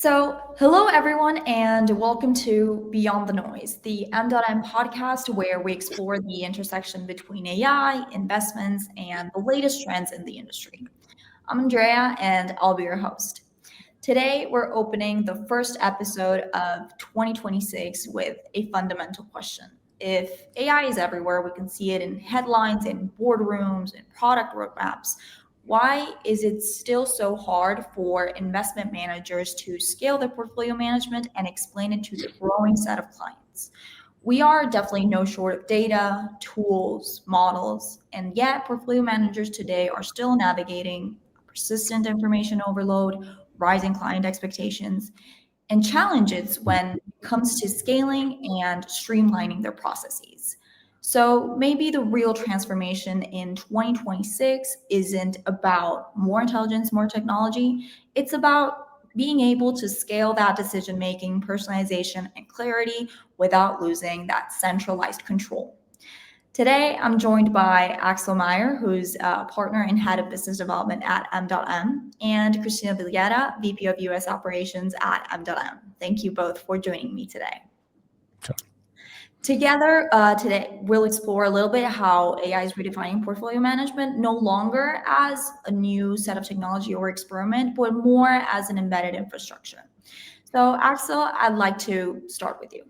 Hello everyone, and welcome to Beyond the Noise, the M.M podcast where we explore the intersection between AI, investments, and the latest trends in the industry. I'm Andrea, and I'll be your host. Today, we're opening the first episode of 2026 with a fundamental question. If AI is everywhere, we can see it in headlines, in boardrooms, in product roadmaps. Why is it still so hard for investment managers to scale their portfolio management and explain it to the growing set of clients? We are definitely no short of data, tools, models, and yet portfolio managers today are still navigating persistent information overload, rising client expectations, and challenges when it comes to scaling and streamlining their processes. So maybe the real transformation in 2026 isn't about more intelligence, more technology. It's about being able to scale that decision making, personalization, and clarity without losing that centralized control. Today, I'm joined by Axel Maier, who's a partner and head of business development at M.M, and Christina Viglietta, VP of US operations at M.M. Thank you both for joining me today. Sure. Together, today, we'll explore a little bit how AI is redefining portfolio management, no longer as a new set of technology or experiment, but more as an embedded infrastructure. So, Axel, I'd like to start with you.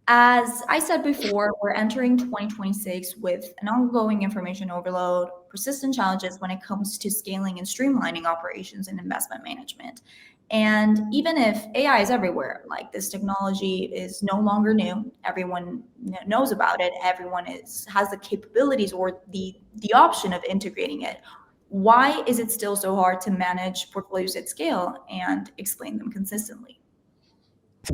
As I said before, we're entering 2026 with an ongoing information overload, persistent challenges when it comes to scaling and streamlining operations and investment management. And even if AI is everywhere, like this technology is no longer new, everyone knows about it, everyone has the capabilities or the option of integrating it. Why is it still so hard to manage portfolios at scale and explain them consistently?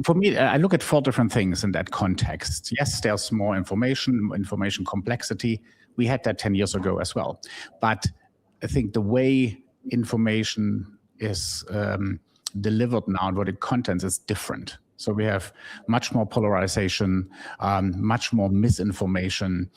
For me, I look at four different things in that context. Yes, there's more information complexity. We had that 10 years ago as well. But I think the way information is delivered now and what it contains is different. So we have much more polarization, much more misinformation,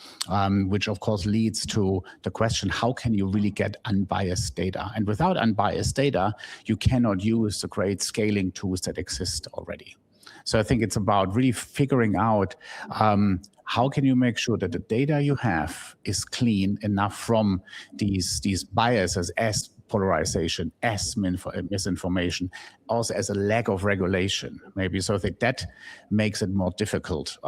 which of course leads to the question, how can you really get unbiased data? And without unbiased data, you cannot use the great scaling tools that exist already. So I think it's about really figuring out how can you make sure that the data you have is clean enough from these biases as polarization, as misinformation, also as a lack of regulation, maybe. So I think that makes it more difficult.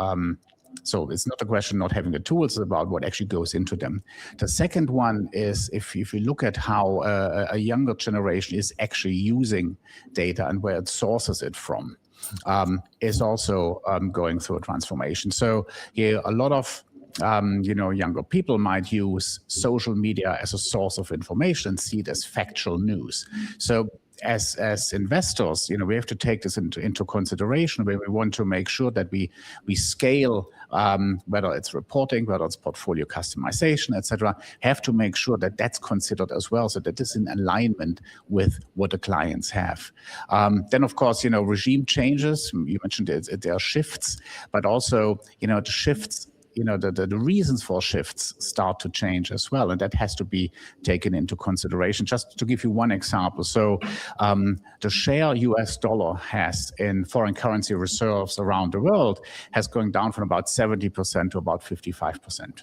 So it's not a question not having the tools, it's about what actually goes into them. The second one is if you look at how a younger generation is actually using data and where it sources it from, is also going through a transformation. So yeah, a lot of younger people might use social media as a source of information, see it as factual news. So as investors, we have to take this into consideration where we want to make sure that we scale, whether it's reporting, whether it's portfolio customization, etc. Have to make sure that that's considered as well, so that it's in alignment with what the clients have. Then, of course, regime changes. You mentioned there are shifts, but also, the shifts. The reasons for shifts start to change as well, and that has to be taken into consideration. Just to give you one example, so the share US dollar has in foreign currency reserves around the world has going down from about 70% to about 55%.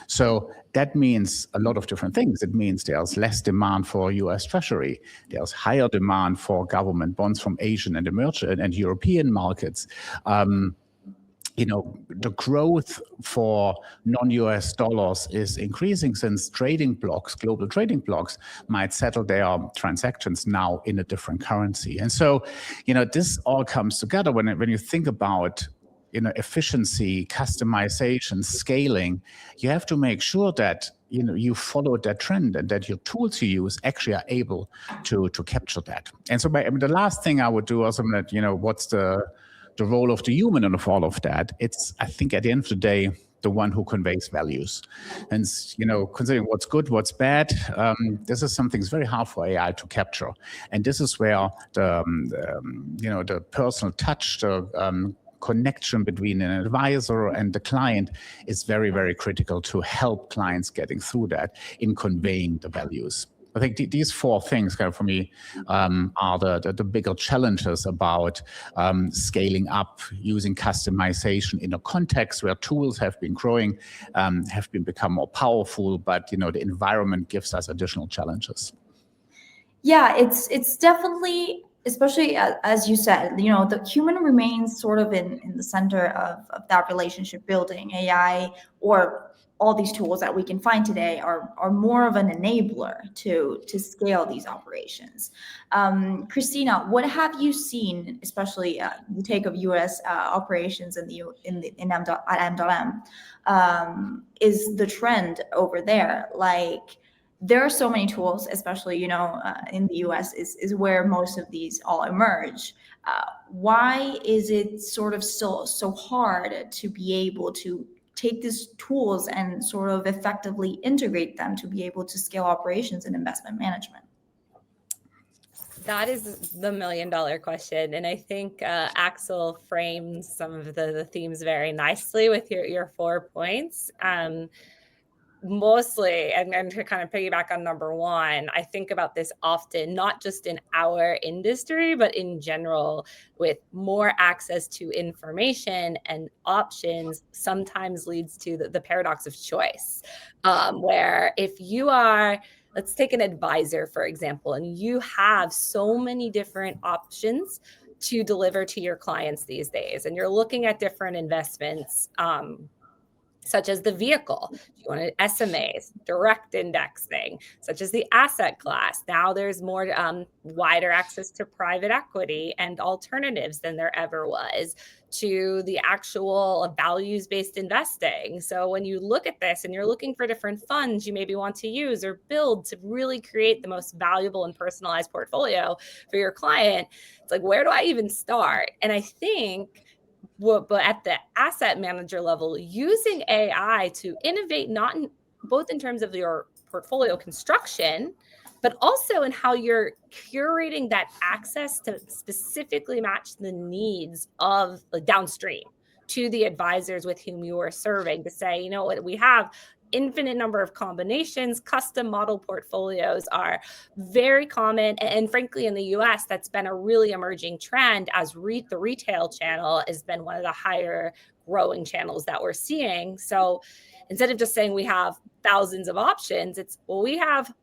So that means a lot of different things. It means there's less demand for US Treasury. There's higher demand for government bonds from Asian and emerging and European markets. The growth for non-US dollars is increasing since global trading blocks might settle their transactions now in a different currency. And so, this all comes together when you think about efficiency, customization, scaling. You have to make sure that you follow that trend and that your tools you use actually are able to capture that. And so the last thing I would do also, what's the role of the human in all of that? It's, I think, at the end of the day, the one who conveys values. And, considering what's good, what's bad, this is something that's very hard for AI to capture. And this is where the personal touch, the connection between an advisor and the client is very, very critical to help clients getting through that in conveying the values. I think these four things kind of for me are the bigger challenges about scaling up, using customization in a context where tools have been growing, have become more powerful, but the environment gives us additional challenges. Yeah, it's definitely, especially as you said, the human remains sort of in the center of that relationship building. AI or all these tools that we can find today are more of an enabler to scale these operations. Christina, what have you seen, especially the take of U.S. operations in M.M, is the trend over there? Like, there are so many tools, especially in the US is where most of these all emerge. Why is it sort of still so hard to be able to take these tools and sort of effectively integrate them to be able to scale operations and investment management? That is the million-dollar question. And I think Axel framed some of the themes very nicely with your 4 points. Mostly, and to kind of piggyback on number one, I think about this often, not just in our industry, but in general, with more access to information and options sometimes leads to the paradox of choice, where if you are, let's take an advisor, for example, and you have so many different options to deliver to your clients these days, and you're looking at different investments, such as the vehicle. You want SMAs, direct indexing, such as the asset class. Now there's more wider access to private equity and alternatives than there ever was, to the actual values-based investing. So when you look at this and you're looking for different funds you maybe want to use or build to really create the most valuable and personalized portfolio for your client, it's like, where do I even start? And I think but at the asset manager level, using AI to innovate, both in terms of your portfolio construction, but also in how you're curating that access to specifically match the needs of the downstream to the advisors with whom you are serving, to say, you know what, we have infinite number of combinations. Custom model portfolios are very common. And frankly, in the US, that's been a really emerging trend as the retail channel has been one of the higher growing channels that we're seeing. So instead of just saying we have thousands of options, it's, well, we have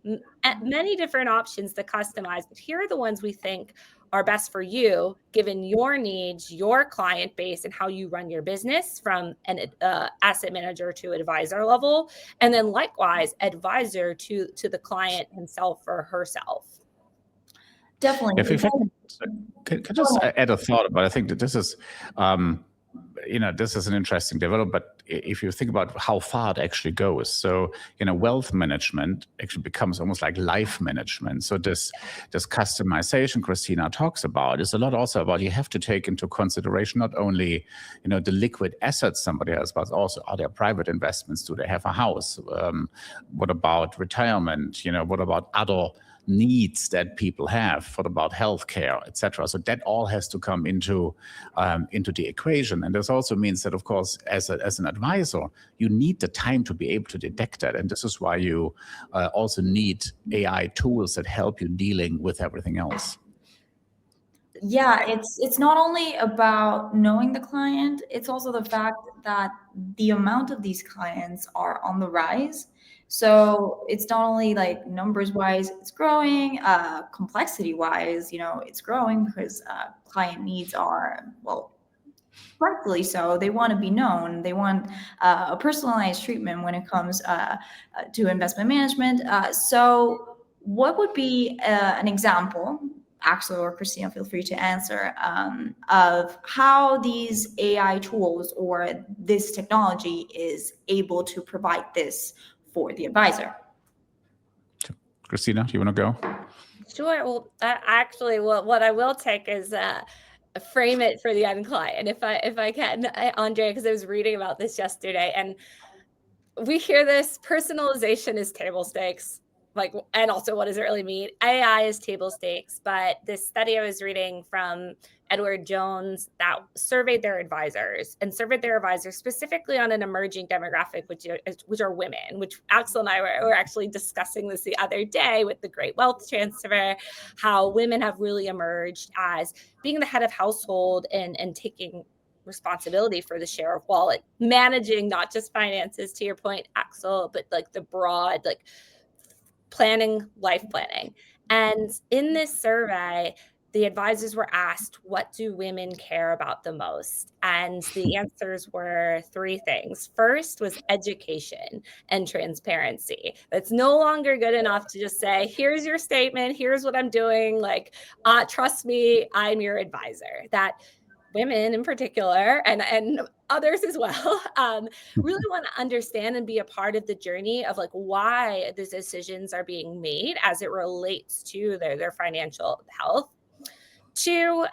many different options to customize, but here are the ones we think are best for you, given your needs, your client base, and how you run your business, from an asset manager to advisor level, and then likewise advisor to the client himself or herself. Definitely. If I can just add a thought about, I think that this is, this is an interesting development, but if you think about how far it actually goes, so, wealth management actually becomes almost like life management. So this customization Christina talks about is a lot also about, you have to take into consideration not only, the liquid assets somebody has, but also, are there private investments? Do they have a house? What about retirement? What about other needs that people have? What about healthcare, etc.? So that all has to come into the equation. And this also means that, of course, as an advisor, you need the time to be able to detect that. And this is why you also need AI tools that help you dealing with everything else. Yeah, it's not only about knowing the client, it's also the fact that the amount of these clients are on the rise. So it's not only like numbers wise, it's growing, complexity wise, it's growing because client needs are, well, rightfully so. They want to be known. They want a personalized treatment when it comes to investment management. So what would be an example, Axel or Christina, feel free to answer, of how these AI tools or this technology is able to provide this for the advisor? Christina, do you want to go? Sure. Well, actually, what I will take is frame it for the end client, if I can, Andre, because I was reading about this yesterday, and we hear this: personalization is table stakes. like, and also what does it really mean? AI is table stakes, but this study I was reading from Edward Jones that surveyed their advisors specifically on an emerging demographic, which are women, which Axel and I were actually discussing this the other day with the great wealth transfer, how women have really emerged as being the head of household and taking responsibility for the share of wallet, managing not just finances, to your point, Axel, but like the broad, like life planning. And in this survey, the advisors were asked, what do women care about the most? And the answers were three things. First was education and transparency. It's no longer good enough to just say, here's your statement, here's what I'm doing. Like, trust me, I'm your advisor. That women in particular, and others as well, really want to understand and be a part of the journey of like why the decisions are being made as it relates to their financial health. Two,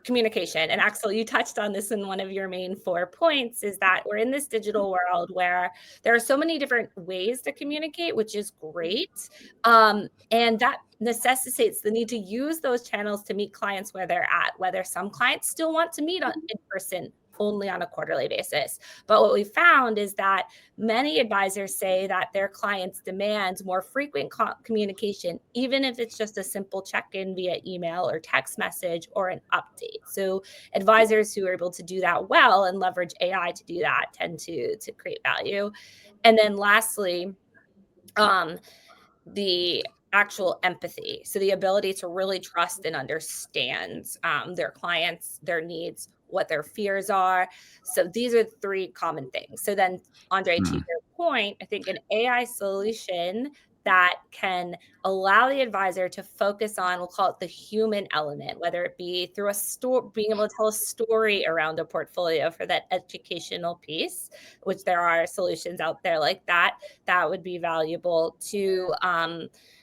communication. And Axel, you touched on this in one of your main 4 points, is that we're in this digital world where there are so many different ways to communicate, which is great. And that necessitates the need to use those channels to meet clients where they're at, whether some clients still want to meet in person only on a quarterly basis. But what we found is that many advisors say that their clients demand more frequent communication, even if it's just a simple check-in via email or text message or an update. So advisors who are able to do that well and leverage AI to do that tend to create value. And then lastly, the actual empathy. So the ability to really trust and understand their clients, their needs, what their fears are. So these are 3 common things. So then, Andre, to your point, I think an AI solution that can allow the advisor to focus on, we'll call it the human element, whether it be through being able to tell a story around a portfolio for that educational piece, which there are solutions out there like that would be valuable, to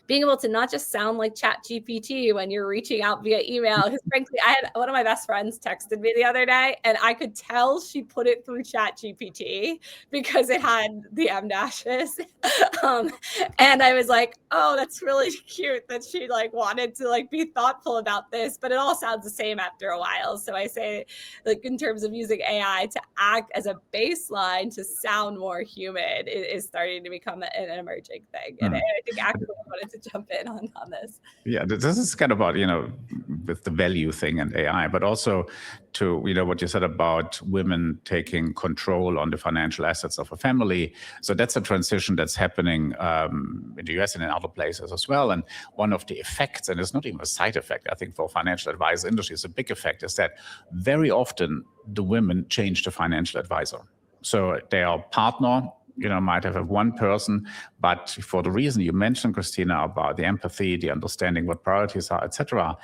being able to not just sound like ChatGPT when you're reaching out via email. Because frankly, I had one of my best friends texted me the other day, and I could tell she put it through ChatGPT because it had the M dashes. And I was like, oh, that's really cute that she like wanted to like be thoughtful about this, but it all sounds the same after a while. So I say, like, in terms of using AI to act as a baseline to sound more human is starting to become an emerging thing. And I think Axel wanted to jump in on this. Yeah, this is kind of about, with the value thing and AI, but also to, what you said about women taking control on the financial assets of a family. So that's a transition that's happening in the US and in other places as well. And one of the effects, and it's not even a side effect, I think for financial advice industry, it's a big effect, is that very often the women change the financial advisor. So their partner, might have one person, but for the reason you mentioned, Christina, about the empathy, the understanding what priorities are, etc.,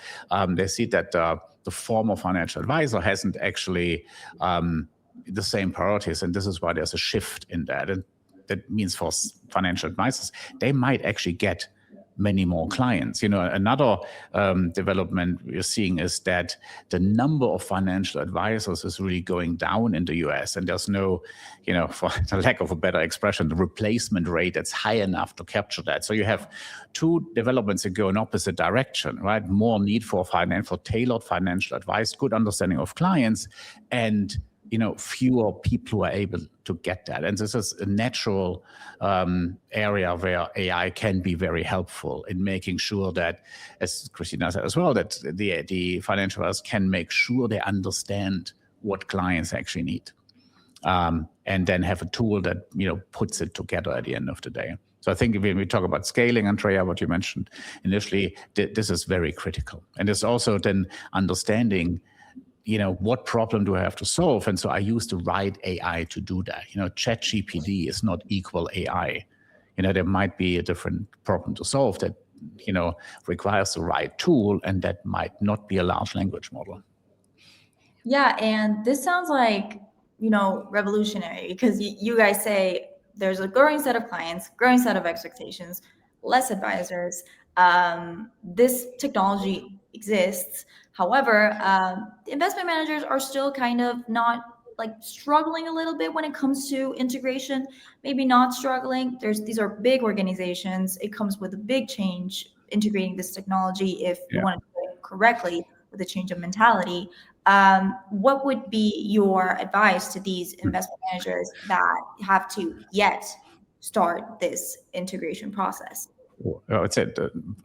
they see that the former financial advisor hasn't actually the same priorities, and this is why there's a shift in that. And that means for financial advisors, they might actually get many more clients. Another development we're seeing is that the number of financial advisors is really going down in the US, and there's no, for the lack of a better expression, the replacement rate that's high enough to capture that. So you have 2 developments that go in opposite direction, right? More need for tailored financial advice, good understanding of clients, and fewer people who are able to get that. And this is a natural area where AI can be very helpful in making sure that, as Christina said as well, that the financial advisors can make sure they understand what clients actually need. And then have a tool that, puts it together at the end of the day. So I think when we talk about scaling, Andrea, what you mentioned initially, this is very critical. And it's also then understanding, what problem do I have to solve? And so I use the right AI to do that. ChatGPT is not equal AI. There might be a different problem to solve that, requires the right tool, and that might not be a large language model. Yeah, and this sounds like, revolutionary, because you guys say there's a growing set of clients, growing set of expectations, less advisors. This technology exists. However, the investment managers are still kind of not like struggling a little bit when it comes to integration, maybe not struggling. These are big organizations. It comes with a big change integrating this technology if you want to do it correctly with a change of mentality. What would be your advice to these investment managers that have to yet start this integration process? I would say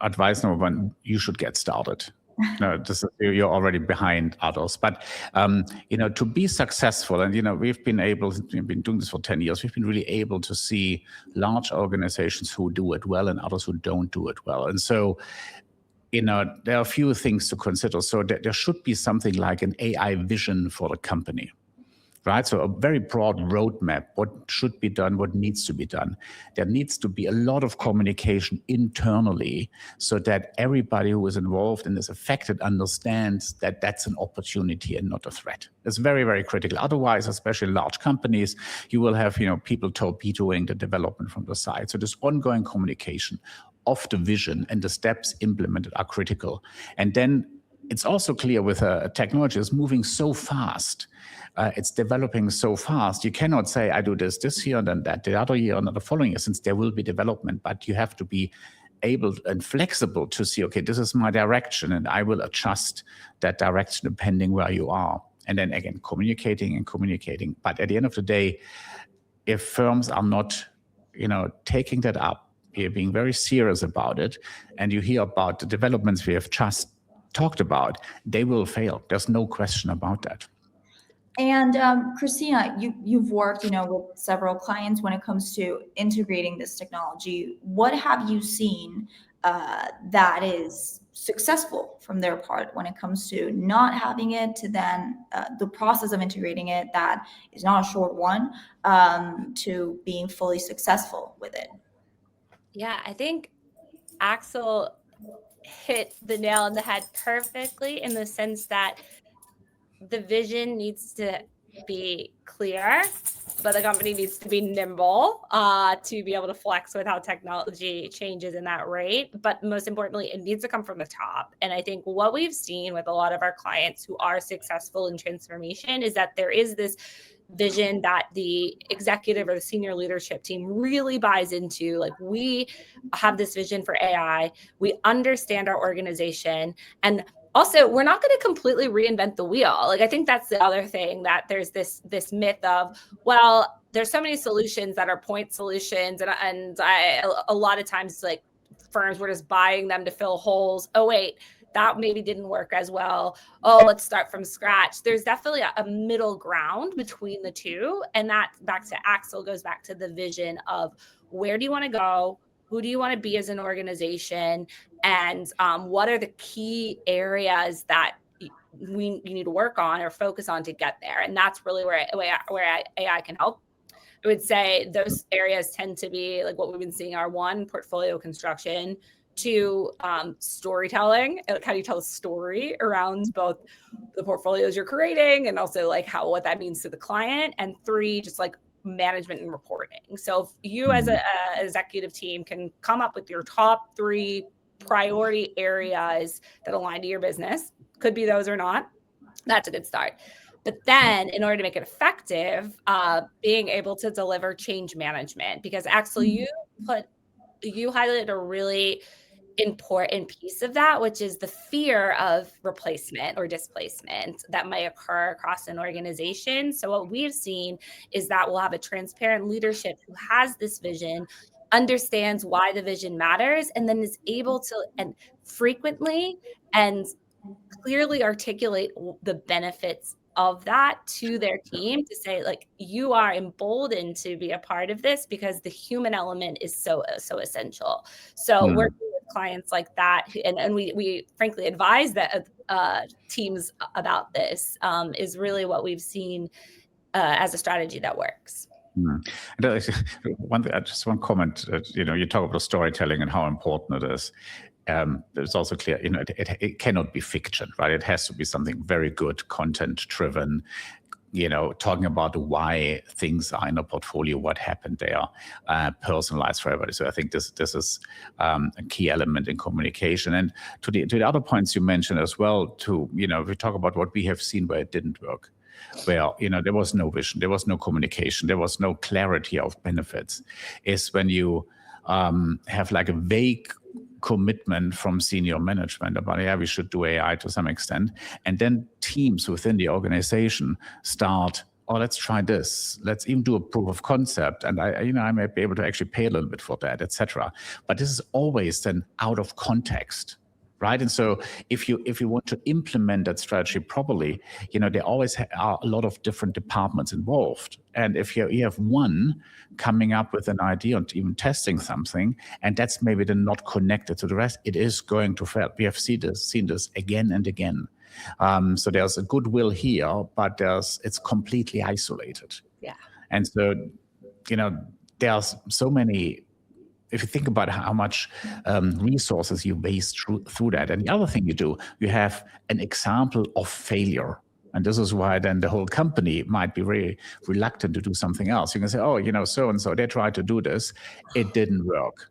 advice number one, you should get started. No, you're already behind others. But, to be successful, and, we've been doing this for 10 years, we've been really able to see large organizations who do it well and others who don't do it well. And so, there are a few things to consider. So there should be something like an AI vision for the company. Right, so a very broad roadmap, what should be done, what needs to be done. There needs to be a lot of communication internally so that everybody who is involved and is affected understands that that's an opportunity and not a threat. It's very, very critical. Otherwise, especially large companies, you will have people torpedoing the development from the side. So this ongoing communication of the vision and the steps implemented are critical. And then it's also clear with a technology that's moving so fast. It's developing so fast. You cannot say, I do this year and then that the other year and the following year, since there will be development, but you have to be able and flexible to see, okay, this is my direction and I will adjust that direction depending where you are. And then again, communicating. But at the end of the day, if firms are not, taking that up, being very serious about it, and you hear about the developments we have just talked about, they will fail. There's no question about that. And Christina, you've worked, with several clients when it comes to integrating this technology. What have you seen that is successful from their part when it comes to not having it to then the process of integrating it that is not a short one to being fully successful with it? Yeah, I think Axel hit the nail on the head perfectly in the sense that the vision needs to be clear, but the company needs to be nimble to be able to flex with how technology changes in that rate. But most importantly, it needs to come from the top. And I think what we've seen with a lot of our clients who are successful in transformation is that there is this vision that the executive or the senior leadership team really buys into. Like, we have this vision for AI, we understand our organization, and also, we're not going to completely reinvent the wheel. Like, I think that's the other thing, that there's this myth of, well, there's so many solutions that are point solutions. And a lot of times, like, firms were just buying them to fill holes. Oh, wait, that maybe didn't work as well. Oh, let's start from scratch. There's definitely a middle ground between the two. And that, back to Axel, goes back to the vision of, where do you want to go? Who do you want to be as an organization? And what are the key areas that you need to work on or focus on to get there? And that's really where AI can help. I would say those areas tend to be like what we've been seeing are: 1, portfolio construction; 2, storytelling. Like, how do you tell a story around both the portfolios you're creating and also like what that means to the client; and 3, just like management and reporting. So if you as an executive team can come up with your top 3 priority areas that align to your business, could be those or not, that's a good start. But then, in order to make it effective, being able to deliver change management, because Axel, you highlighted a really important piece of that, which is the fear of replacement or displacement that might occur across an organization. So what we've seen is that we'll have a transparent leadership who has this vision, understands why the vision matters, and then is able to and frequently and clearly articulate the benefits of that to their team, to say, like, you are emboldened to be a part of this because the human element is so essential. So working with clients like that, and we frankly advise that teams about this, is really what we've seen as a strategy that works. Just one comment. You talk about storytelling and how important it is. It's also clear, it cannot be fiction, right? It has to be something very good, content-driven, talking about why things are in a portfolio, what happened there, personalized for everybody. So I think this is a key element in communication. And to the other points you mentioned as well, we talk about what we have seen where it didn't work. where, there was no vision, there was no communication, there was no clarity of benefits, is when you have like a vague commitment from senior management about, yeah, we should do AI to some extent. And then teams within the organization start, oh, let's try this. Let's even do a proof of concept. And I might be able to actually pay a little bit for that, etc. But this is always then out of context, right? And so if you want to implement that strategy properly, there always are a lot of different departments involved. And if you have one coming up with an idea and even testing something, and that's maybe then not connected to the rest, it is going to fail. We have seen this again and again. So there's a goodwill here, but it's completely isolated. Yeah. And so, there's so many. If you think about how much resources you waste through that, and the other thing you do, you have an example of failure. And this is why then the whole company might be very reluctant to do something else. You can say, oh, so-and-so, they tried to do this. It didn't work.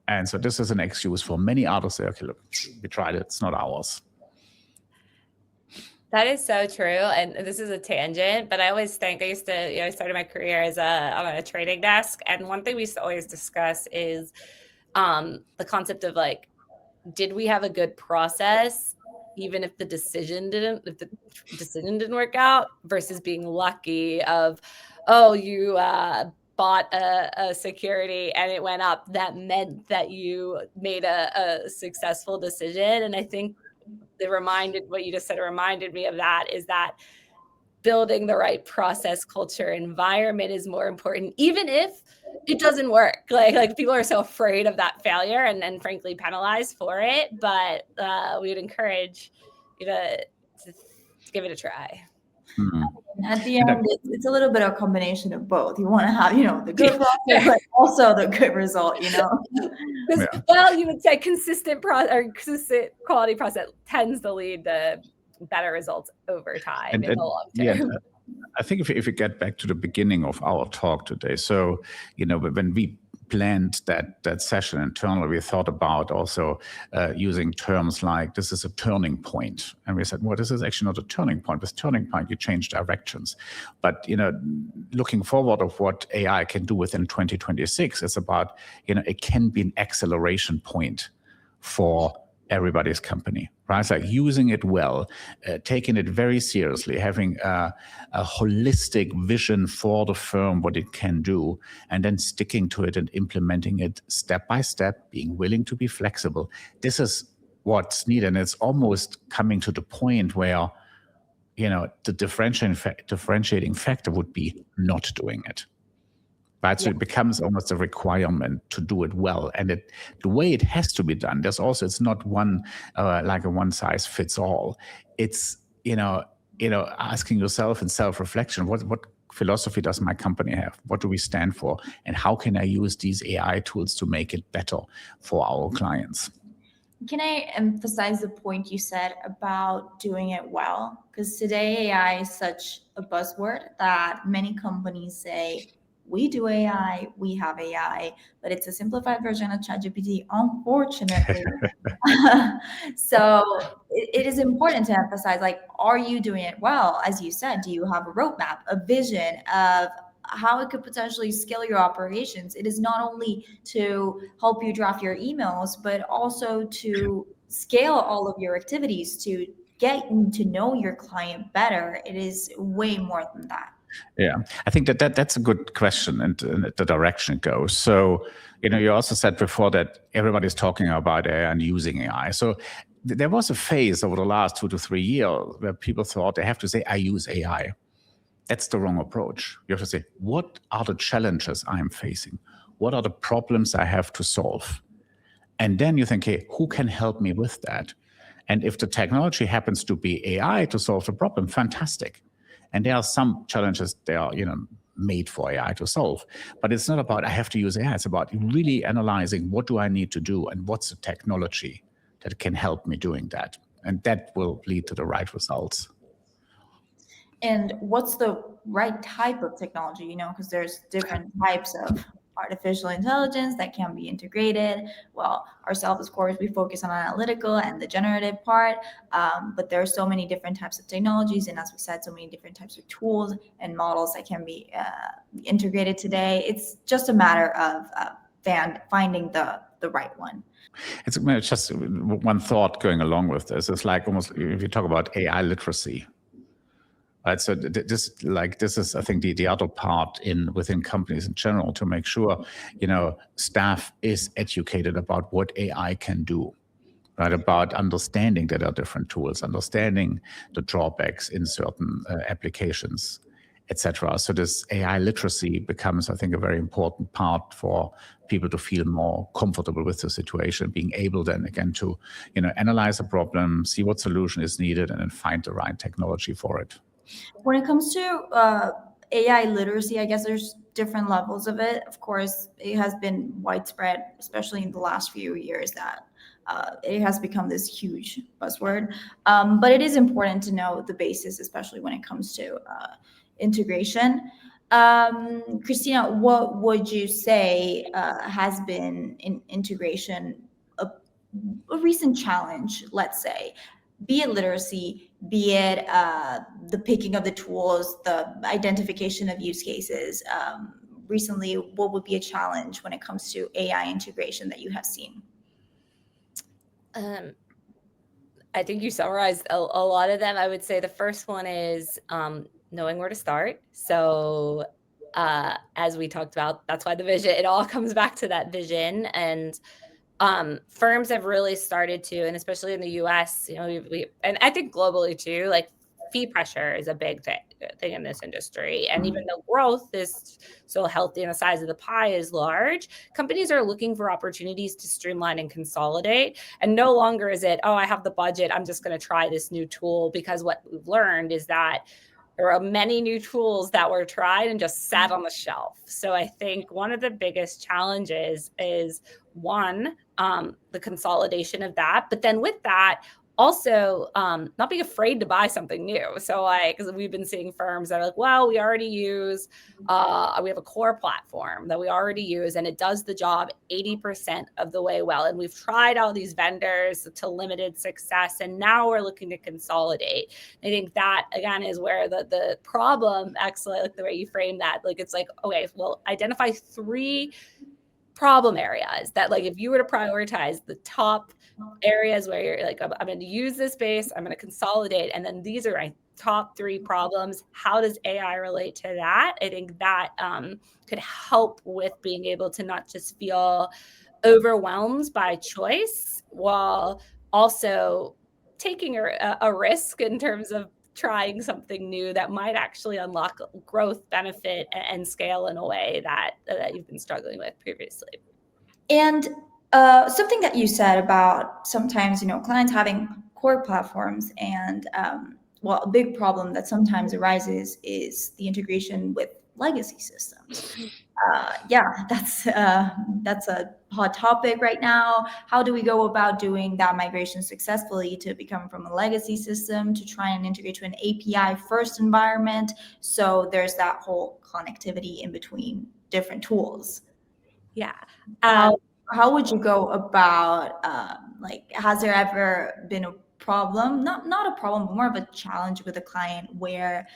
And so this is an excuse for many others. Okay, look, we tried it. It's not ours. That is so true. And this is a tangent, but I always think I used to, I started my career on a trading desk. And one thing we used to always discuss is the concept of like, did we have a good process, even if the decision didn't work out, versus being lucky of, oh, you bought a security and it went up. That meant that you made a successful decision. And I think what you just said reminded me of that, is that building the right process, culture, environment is more important, even if it doesn't work. Like people are so afraid of that failure and frankly penalized for it. But we would encourage you to give it a try. Mm-hmm. At the end, it's a little bit of a combination of both. You want to have, the good process, but also the good result, Yeah. Well, you would say consistent quality process tends to lead to better results over time in the long term. Yeah, I think if you get back to the beginning of our talk today, so, when we planned that session internally, we thought about also using terms like, this is a turning point. And we said, well, this is actually not a turning point. With turning point, you change directions. But, looking forward of what AI can do within 2026, it's about, it can be an acceleration point for everybody's company, right? It's like using it well, taking it very seriously, having a holistic vision for the firm, what it can do, and then sticking to it and implementing it step by step, being willing to be flexible. This is what's needed. And it's almost coming to the point where, the differentiating factor would be not doing it. Right? So it becomes almost a requirement to do it well. And the way it has to be done, it's not one, like a one size fits all. It's, asking yourself in self-reflection, what philosophy does my company have? What do we stand for? And how can I use these AI tools to make it better for our clients? Can I emphasize the point you said about doing it well? Because today AI is such a buzzword that many companies say, we do AI, we have AI, but it's a simplified version of ChatGPT, unfortunately. So it is important to emphasize, like, are you doing it well? As you said, do you have a roadmap, a vision of how it could potentially scale your operations? It is not only to help you draft your emails, but also to scale all of your activities, to get to know your client better. It is way more than that. Yeah, I think that's a good question and the direction it goes. So, you also said before that everybody's talking about AI and using AI. So there was a phase over the last 2 to 3 years where people thought they have to say, I use AI. That's the wrong approach. You have to say, what are the challenges I'm facing? What are the problems I have to solve? And then you think, hey, who can help me with that? And if the technology happens to be AI to solve the problem, fantastic. And there are some challenges that are, made for AI to solve. But it's not about I have to use AI. It's about really analyzing what do I need to do and what's the technology that can help me doing that. And that will lead to the right results. And what's the right type of technology, because there's different types of artificial intelligence that can be integrated. Well, ourselves, of course, we focus on analytical and the generative part, but there are so many different types of technologies, and as we said, so many different types of tools and models that can be integrated today. It's just a matter of finding the right one. It's just one thought going along with this. It's like almost if you talk about AI literacy. Right, so this is, I think, the other part within companies in general, to make sure, staff is educated about what AI can do, right? About understanding that there are different tools, understanding the drawbacks in certain applications, etc. So this AI literacy becomes, I think, a very important part for people to feel more comfortable with the situation, being able then again to, analyze a problem, see what solution is needed, and then find the right technology for it. When it comes to AI literacy, I guess there's different levels of it. Of course, it has been widespread, especially in the last few years, that it has become this huge buzzword. But it is important to know the basis, especially when it comes to integration. Christina, what would you say has been in integration a recent challenge, let's say? Be it literacy, be it the picking of the tools, the identification of use cases. Recently, what would be a challenge when it comes to AI integration that you have seen? I think you summarized a lot of them. I would say the first one is knowing where to start. So as we talked about, that's why the vision, it all comes back to that vision. And firms have really started to, and especially in the US, and I think globally too, like fee pressure is a big thing in this industry. And even though growth is so healthy and the size of the pie is large, companies are looking for opportunities to streamline and consolidate. And no longer is it, oh, I have the budget, I'm just going to try this new tool, because what we've learned is that there are many new tools that were tried and just sat on the shelf. So I think one of the biggest challenges is one, the consolidation of that. But then with that, also not being afraid to buy something new. So because we've been seeing firms that are like, well, we already use, we have a core platform that we already use, and it does the job 80% of the way well. And we've tried all these vendors to limited success, and now we're looking to consolidate. I think that, again, is where the problem, actually, like the way you frame that, like it's like, okay, well, identify 3 problem areas that, like, if you were to prioritize the top areas where you're like, I'm going to use this space, I'm going to consolidate, and then these are my top 3 problems. How does AI relate to that? I think that could help with being able to not just feel overwhelmed by choice, while also taking a risk in terms of trying something new that might actually unlock growth, benefit, and scale in a way that you've been struggling with previously. And something that you said about sometimes, clients having core platforms, and well, a big problem that sometimes arises is the integration with legacy systems. Yeah, that's a hot topic right now. How do we go about doing that migration successfully to become from a legacy system to try and integrate to an API first environment? So there's that whole connectivity in between different tools. Yeah. How would you go about, has there ever been a problem, not a problem, but more of a challenge with a client where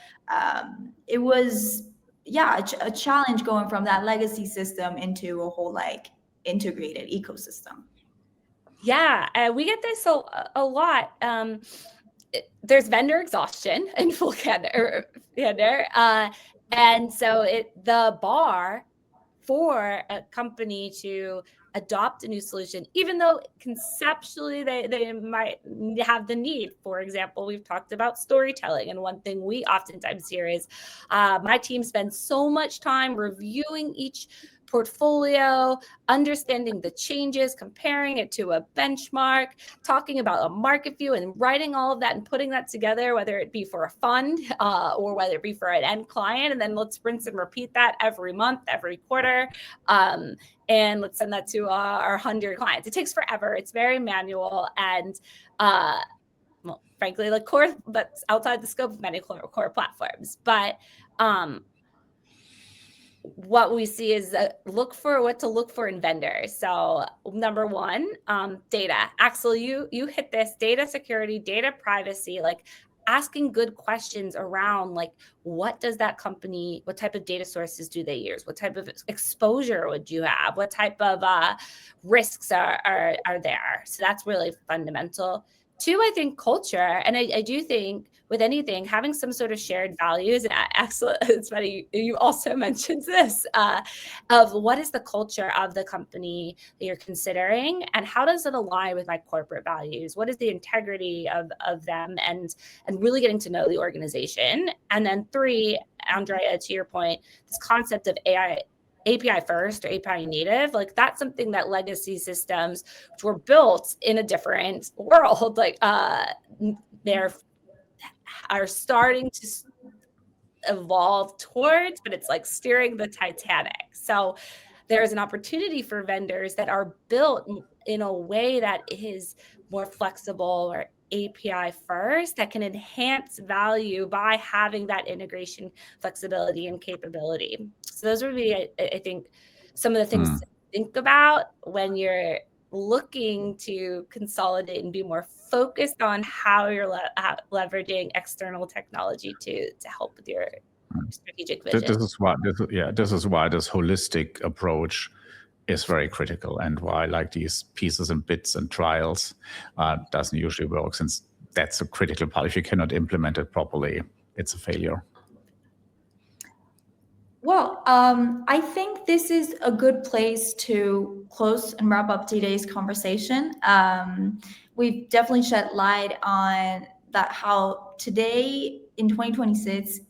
it was, a challenge going from that legacy system into a whole integrated ecosystem? Yeah, we get this a lot. There's vendor exhaustion in full candor, and so the bar for a company to adopt a new solution, even though conceptually they might have the need. For example, we've talked about storytelling, and one thing we oftentimes hear is my team spends so much time reviewing each portfolio, understanding the changes, comparing it to a benchmark, talking about a market view, and writing all of that and putting that together, whether it be for a fund or whether it be for an end client. And then let's rinse and repeat that every month, every quarter. And let's send that to our 100 clients. It takes forever. It's very manual. And well, frankly, like core, that's outside the scope of many core platforms. But what we see is look for what to look for in vendors. So number one, data. Axel, you hit this: data security, data privacy, like asking good questions around like what does that company, what type of data sources do they use, what type of exposure would you have, what type of risks are there. So that's really fundamental. Two, I think culture, and I do think with anything, having some sort of shared values, and Axel, it's funny, you also mentioned this, of what is the culture of the company that you're considering, and how does it align with my corporate values? What is the integrity of them, and really getting to know the organization. And then three, Andrea, to your point, this concept of API first or API native, like that's something that legacy systems, which were built in a different world, like they're are starting to evolve towards, but it's like steering the Titanic. So there's an opportunity for vendors that are built in a way that is more flexible or API first, that can enhance value by having that integration flexibility and capability. So those would be, I think, some of the things to think about when you're looking to consolidate and be more focused on how you're leveraging external technology to help with your strategic vision. This is why this holistic approach is very critical, and why like these pieces and bits and trials doesn't usually work, since that's a critical part. If you cannot implement it properly, it's a failure. Well, I think this is a good place to close and wrap up today's conversation. We've definitely shed light on that, how today in 2026,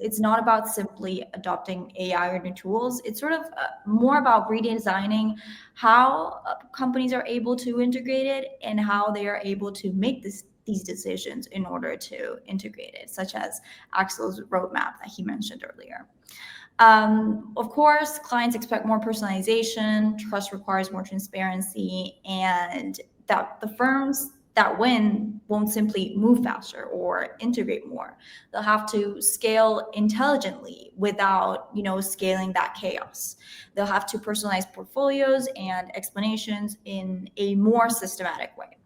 it's not about simply adopting AI or new tools. It's sort of more about redesigning how companies are able to integrate it and how they are able to make these decisions in order to integrate it, such as Axel's roadmap that he mentioned earlier. Of course, clients expect more personalization, trust requires more transparency, and that the firms that win won't simply move faster or integrate more. They'll have to scale intelligently without, scaling that chaos. They'll have to personalize portfolios and explanations in a more systematic way.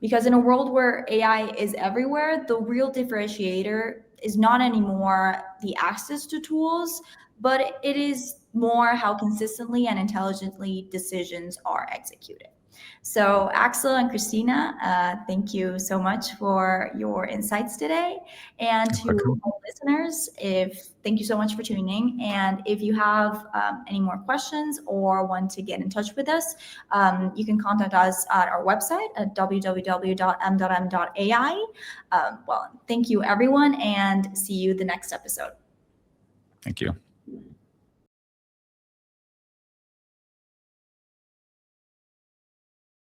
Because in a world where AI is everywhere, the real differentiator is not anymore the access to tools, but it is more how consistently and intelligently decisions are executed. So Axel and Christina, thank you so much for your insights today. And to our listeners, thank you so much for tuning in. And if you have any more questions or want to get in touch with us, you can contact us at our website at www.m.m.ai. Well, thank you everyone, and see you the next episode. Thank you.